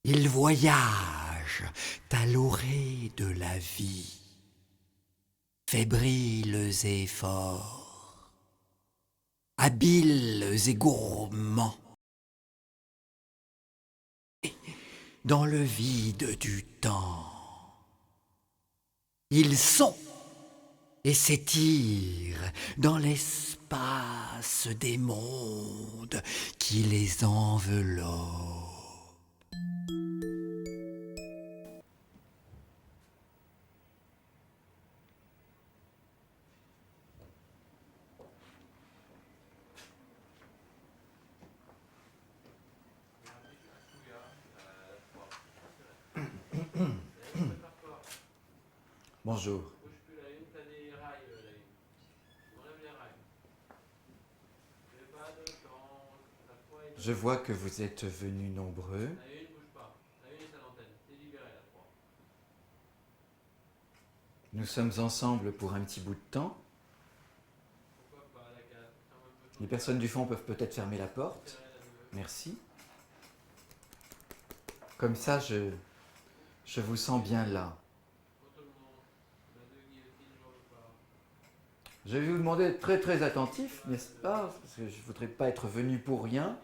Ils voyagent à l'orée de la vie, fébriles et forts, habiles et gourmands. Dans le vide du temps, ils sont et s'étirent dans l'espace des mondes qui les enveloppent. Bonjour. Je vois que vous êtes venus nombreux. Nous sommes ensemble pour un petit bout de temps. Les personnes du fond peuvent peut-être fermer la porte. Merci. Comme ça, je vous sens bien là. Je vais vous demander d'être très très attentif, n'est-ce pas? Parce que je ne voudrais pas être venu pour rien.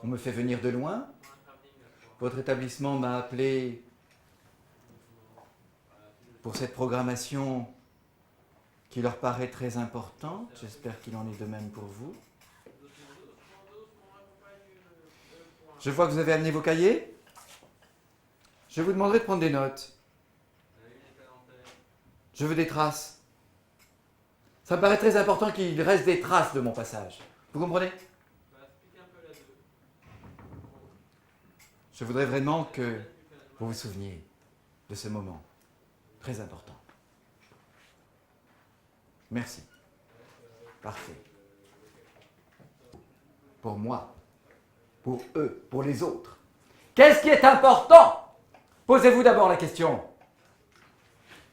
On me fait venir de loin. Votre établissement m'a appelé pour cette programmation qui leur paraît très importante. J'espère qu'il en est de même pour vous. Je vois que vous avez amené vos cahiers. Je vous demanderai de prendre des notes. Je veux des traces. Ça me paraît très important qu'il reste des traces de mon passage. Vous comprenez? Je voudrais vraiment que vous vous souveniez de ce moment très important. Merci. Parfait. Pour moi, pour eux, pour les autres. Qu'est-ce qui est important? Posez-vous d'abord la question.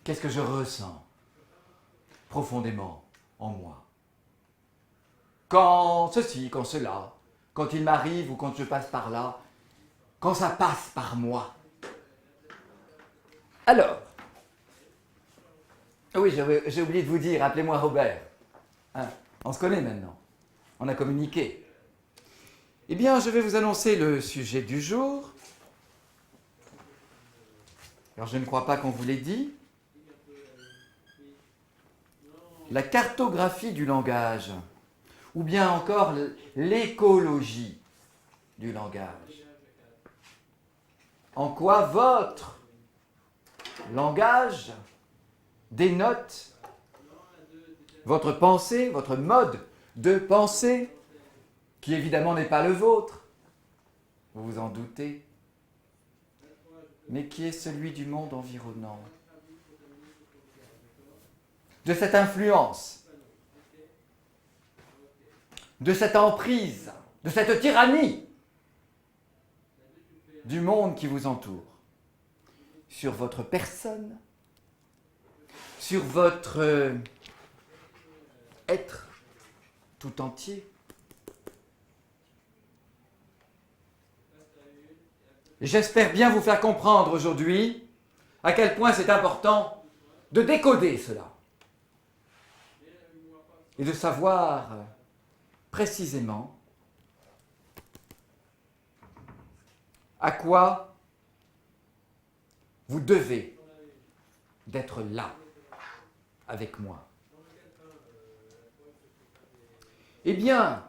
Qu'est-ce que je ressens profondément en moi? Quand ceci, quand cela, quand il m'arrive ou quand je passe par là, quand ça passe par moi. Alors, oui, j'ai oublié de vous dire, appelez-moi Robert. Hein, on se connaît maintenant, on a communiqué. Eh bien, je vais vous annoncer le sujet du jour. Alors, je ne crois pas qu'on vous l'ait dit. La cartographie du langage, ou bien encore l'écologie du langage. En quoi votre langage dénote votre pensée, votre mode de pensée, qui évidemment n'est pas le vôtre, vous vous en doutez, mais qui est celui du monde environnant. De cette influence, de cette emprise, de cette tyrannie du monde qui vous entoure, sur votre personne, sur votre être tout entier. J'espère bien vous faire comprendre aujourd'hui à quel point c'est important de décoder cela et de savoir précisément à quoi vous devez d'être là avec moi. Eh bien,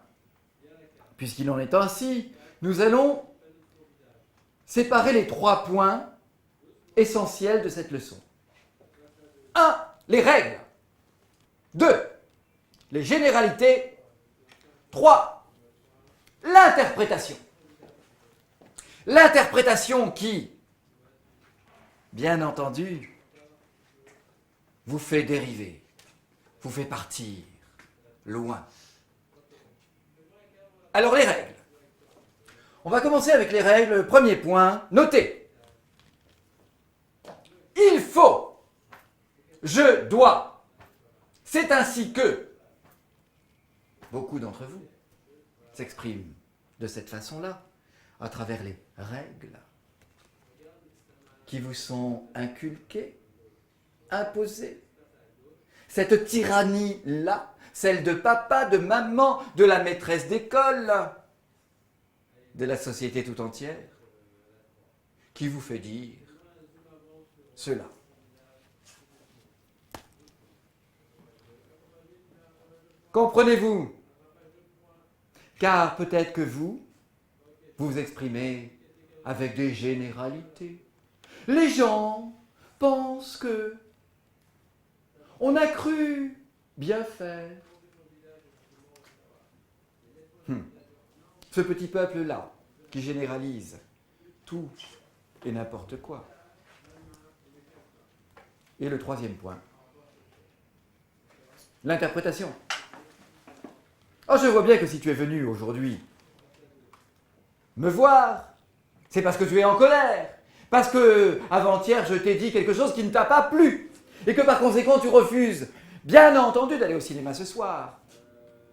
puisqu'il en est ainsi, nous allons séparer les 3 points essentiels de cette leçon. 1. Les règles. 2. Les généralités. 3. L'interprétation. L'interprétation qui, bien entendu, vous fait dériver, vous fait partir loin. Alors les règles. On va commencer avec les règles. Premier point, notez. Il faut Je dois. C'est ainsi que beaucoup d'entre vous s'expriment de cette façon-là, à travers les règles qui vous sont inculquées, imposées. Cette tyrannie-là, celle de papa, de maman, de la maîtresse d'école, de la société tout entière, qui vous fait dire cela. Comprenez-vous? Car peut-être que vous vous exprimez avec des généralités. Les gens pensent que on a cru bien faire. Ce petit peuple-là, qui généralise tout et n'importe quoi. Et le troisième point, l'interprétation. Oh, je vois bien que si tu es venu aujourd'hui me voir, c'est parce que tu es en colère, parce que avant-hier je t'ai dit quelque chose qui ne t'a pas plu, et que par conséquent tu refuses, bien entendu, d'aller au cinéma ce soir.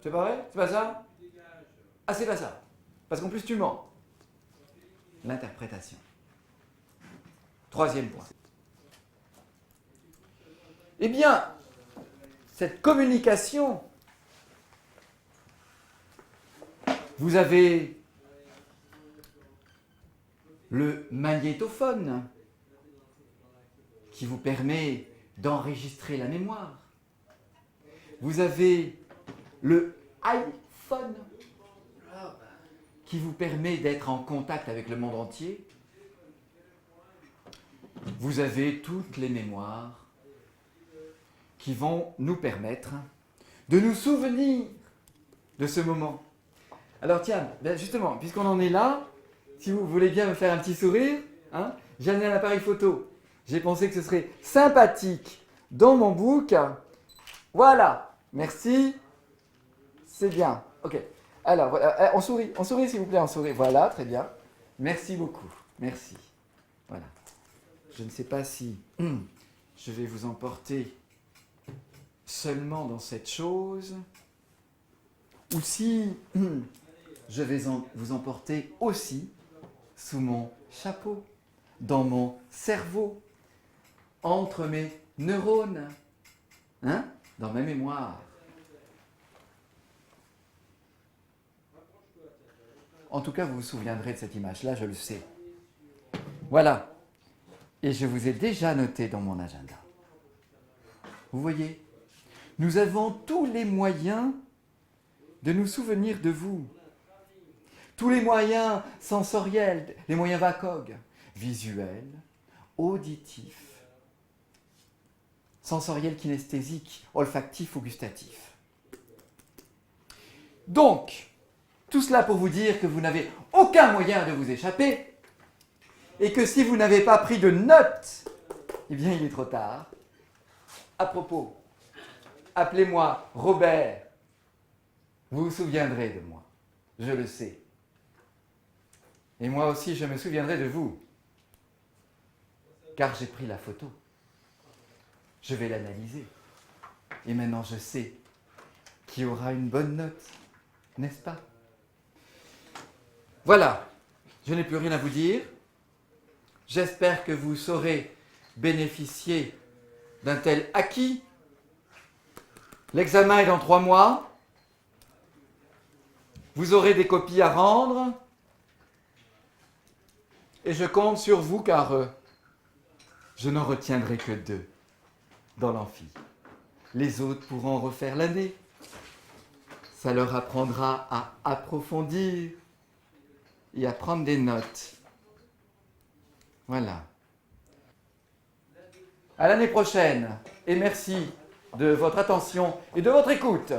C'est pas vrai? C'est pas ça? Ah, c'est pas ça. Parce qu'en plus tu mens. L'interprétation. Troisième point. Eh bien, cette communication, vous avez le magnétophone qui vous permet d'enregistrer la mémoire. Vous avez le iPhone qui vous permet d'être en contact avec le monde entier. Vous avez toutes les mémoires qui vont nous permettre de nous souvenir de ce moment. Alors tiens, justement, puisqu'on en est là, si vous voulez bien me faire un petit sourire, hein, j'ai amené un appareil photo. J'ai pensé que ce serait sympathique dans mon book. Voilà, merci. C'est bien. Ok. Alors, voilà, on sourit s'il vous plaît, on sourit. Voilà, très bien. Merci beaucoup. Merci. Voilà. Je ne sais pas si je vais vous emporter seulement dans cette chose, ou si je vais vous emporter aussi sous mon chapeau, dans mon cerveau, entre mes neurones, hein, dans ma mémoire. En tout cas, vous vous souviendrez de cette image-là, je le sais. Voilà. Et je vous ai déjà noté dans mon agenda. Vous voyez, nous avons tous les moyens de nous souvenir de vous. Tous les moyens sensoriels, les moyens VACOG, visuels, auditifs, sensoriels, kinesthésiques, olfactifs ou gustatifs. Donc, tout cela pour vous dire que vous n'avez aucun moyen de vous échapper et que si vous n'avez pas pris de notes, eh bien il est trop tard. À propos, appelez-moi Robert. Vous vous souviendrez de moi, je le sais. Et moi aussi, je me souviendrai de vous, car j'ai pris la photo. Je vais l'analyser. Et maintenant, je sais qui aura une bonne note, n'est-ce pas? Voilà, je n'ai plus rien à vous dire. J'espère que vous saurez bénéficier d'un tel acquis. L'examen est dans 3 mois. Vous aurez des copies à rendre. Et je compte sur vous car je n'en retiendrai que 2 dans l'amphi. Les autres pourront refaire l'année. Ça leur apprendra à approfondir et à prendre des notes. Voilà. À l'année prochaine et merci de votre attention et de votre écoute.